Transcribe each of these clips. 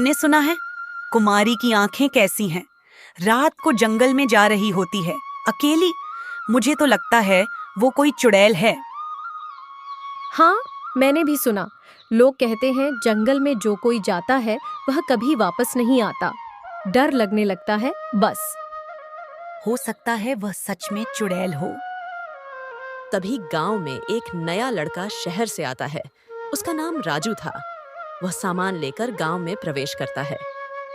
तुमने सुना है? कुमारी की आंखें कैसी हैं? रात को जंगल में जा रही होती है, अकेली। मुझे तो लगता है वो कोई चुड़ैल है। हाँ, मैंने भी सुना। लोग कहते हैं जंगल में जो कोई जाता है वह कभी वापस नहीं आता। डर लगने लगता है बस। हो सकता है वह सच में चुड़ैल हो। तभी गांव में एक नया लड़का शहर से आता है। उसका नाम राजू था। वह सामान लेकर गांव में प्रवेश करता है।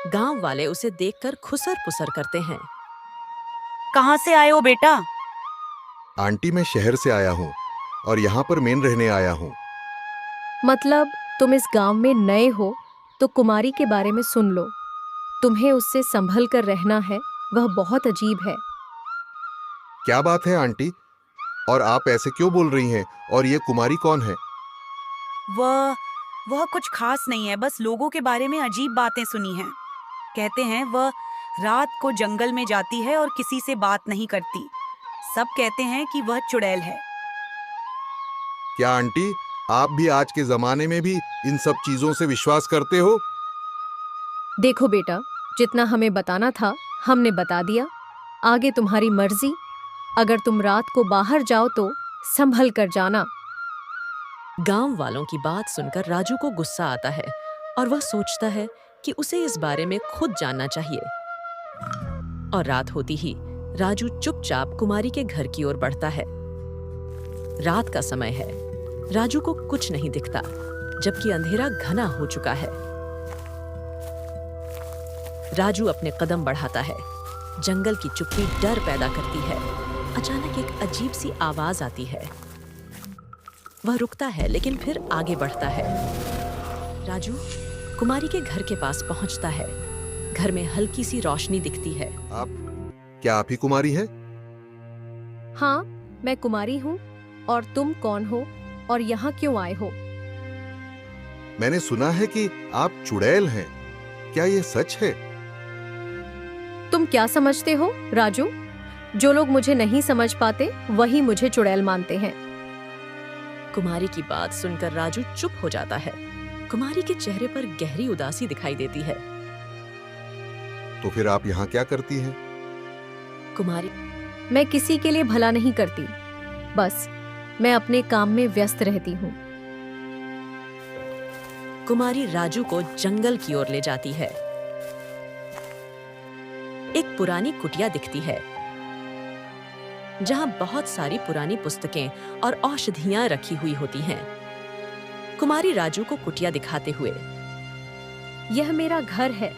गांव वाले उसे देखकर खुसर पुसर करते हैं। कहाँ से आए हो बेटा? आंटी, मैं शहर से आया हूँ और यहाँ पर मेन रहने आया हूँ। मतलब तुम इस गांव में नए हो तो कुमारी के बारे में सुन लो। तुम्हें उससे संभल कर रहना है, वह बहुत अजीब है। क्या बात है आंटी? और आप ऐसे क्यों बोल रही हैं? और ये कुमारी कौन है? वह कुछ खास नहीं है, बस लोगों के बारे में अजीब बातें सुनी हैं। कहते हैं वह रात को जंगल में जाती है और किसी से बात नहीं करती। सब कहते हैं कि वह चुड़ैल है। क्या आंटी, आप भी आज के जमाने में भी इन सब चीजों से विश्वास करते हो? देखो बेटा, जितना हमें बताना था हमने बता दिया। आगे तुम्हारी मर्जी। अगर तुम रात को बाहर जाओ तो संभल कर जाना। गांव वालों की बात सुनकर राजू को गुस्सा आता है और वह सोचता है कि उसे इस बारे में खुद जानना चाहिए। और रात होती ही राजू चुपचाप कुमारी के घर की ओर बढ़ता है। रात का समय है। राजू को कुछ नहीं दिखता, जबकि अंधेरा घना हो चुका है। राजू अपने कदम बढ़ाता है। जंगल की चुप्पी डर पैदा करती है। अचानक एक अजीब सी आवाज आती है। वह रुकता है लेकिन फिर आगे बढ़ता है। राजू कुमारी के घर के पास पहुंचता है। घर में हल्की सी रोशनी दिखती है। क्या आप ही कुमारी हैं? हाँ, मैं कुमारी हूँ। और तुम कौन हो और यहाँ क्यों आए हो? मैंने सुना है कि आप चुड़ैल हैं। क्या ये सच है? तुम क्या समझते हो राजू? जो लोग मुझे नहीं समझ पाते वही मुझे चुड़ैल मानते हैं। कुमारी की बात सुनकर राजू चुप हो जाता है। कुमारी के चेहरे पर गहरी उदासी दिखाई देती है। तो फिर आप यहाँ क्या करती हैं? कुमारी मैं किसी के लिए भला नहीं करती, बस मैं अपने काम में व्यस्त रहती हूँ। कुमारी राजू को जंगल की ओर ले जाती है। एक पुरानी कुटिया दिखती है जहां बहुत सारी पुरानी पुस्तकें और औषधियां रखी हुई होती हैं। कुमारी राजू को कुटिया दिखाते हुए, यह मेरा घर है।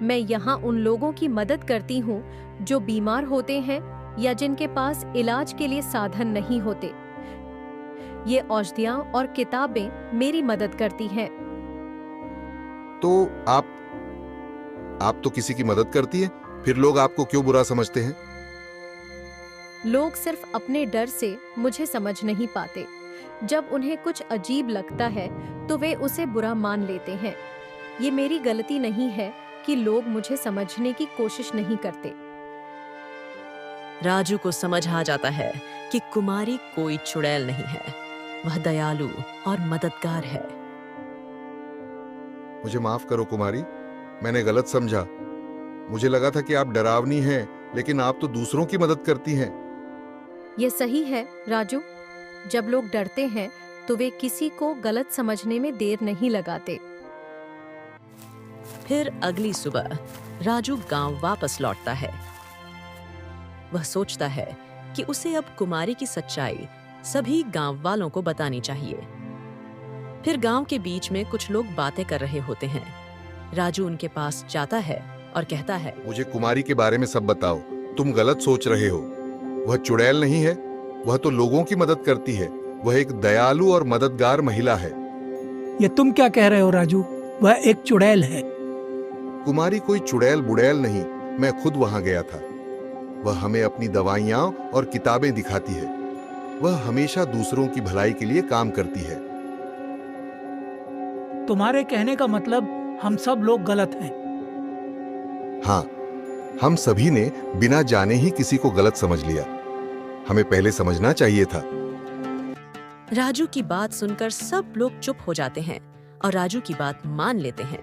मैं यहाँ उन लोगों की मदद करती हूँ जो बीमार होते हैं या जिनके पास इलाज के लिए साधन नहीं होते। ये औषधियाँ और किताबें मेरी मदद करती हैं। तो आप तो किसी की मदद करती हैं, फिर लोग आपको क्यों बुरा समझते हैं? लोग सिर्फ अपने डर से मुझे समझ नहीं पाते। जब उन्हें कुछ अजीब लगता है तो वे उसे बुरा मान लेते हैं। ये मेरी गलती नहीं है कि लोग मुझे समझने की कोशिश नहीं करते। राजू को समझ आ जाता है कि कुमारी कोई चुड़ैल नहीं है। वह दयालु और मददगार है। मुझे माफ करो कुमारी, मैंने गलत समझा। मुझे लगा था कि आप डरावनी हैं, लेकिन आप तो दूसरों की मदद करती हैं। ये सही है राजू। जब लोग डरते हैं तो वे किसी को गलत समझने में देर नहीं लगाते। फिर अगली सुबह राजू गांव वापस लौटता है। वह सोचता है कि उसे अब कुमारी की सच्चाई सभी गांव वालों को बतानी चाहिए। फिर गांव के बीच में कुछ लोग बातें कर रहे होते हैं। राजू उनके पास जाता है और कहता है, मुझे कुमारी के बारे में सब बताओ। तुम गलत सोच रहे हो। वह चुड़ैल नहीं है। वह तो लोगों की मदद करती है। वह एक दयालु और मददगार महिला है। ये तुम क्या कह रहे हो राजू? वह एक चुड़ैल है। कुमारी कोई चुड़ैल बुड़ैल नहीं। मैं खुद वहां गया था। वह हमें अपनी दवाइयां और किताबें दिखाती है। वह हमेशा दूसरों की भलाई के लिए काम करती है। तुम्हारे कहने का मतलब हम सब लोग गलत हैं। हाँ, हम सभी ने बिना जाने ही किसी को गलत समझ लिया। हमें पहले समझना चाहिए था। राजू की बात सुनकर सब लोग चुप हो जाते हैं और राजू की बात मान लेते हैं।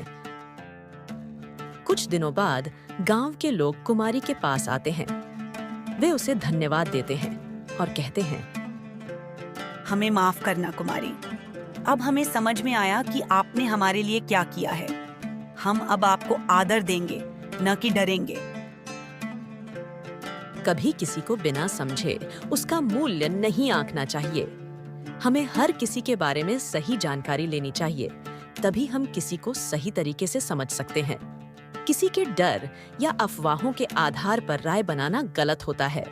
कुछ दिनों बाद गांव के लोग कुमारी के पास आते हैं। वे उसे धन्यवाद देते हैं और कहते हैं, हमें माफ करना कुमारी। अब हमें समझ में आया कि आपने हमारे लिए क्या किया है। हम अब आपको आदर देंगे, न कि डरेंगे। कभी किसी को बिना समझे उसका मूल्य नहीं आंकना चाहिए। हमें हर किसी के बारे में सही जानकारी लेनी चाहिए, तभी हम किसी को सही तरीके से समझ सकते हैं। किसी के डर या अफवाहों के आधार पर राय बनाना गलत होता है।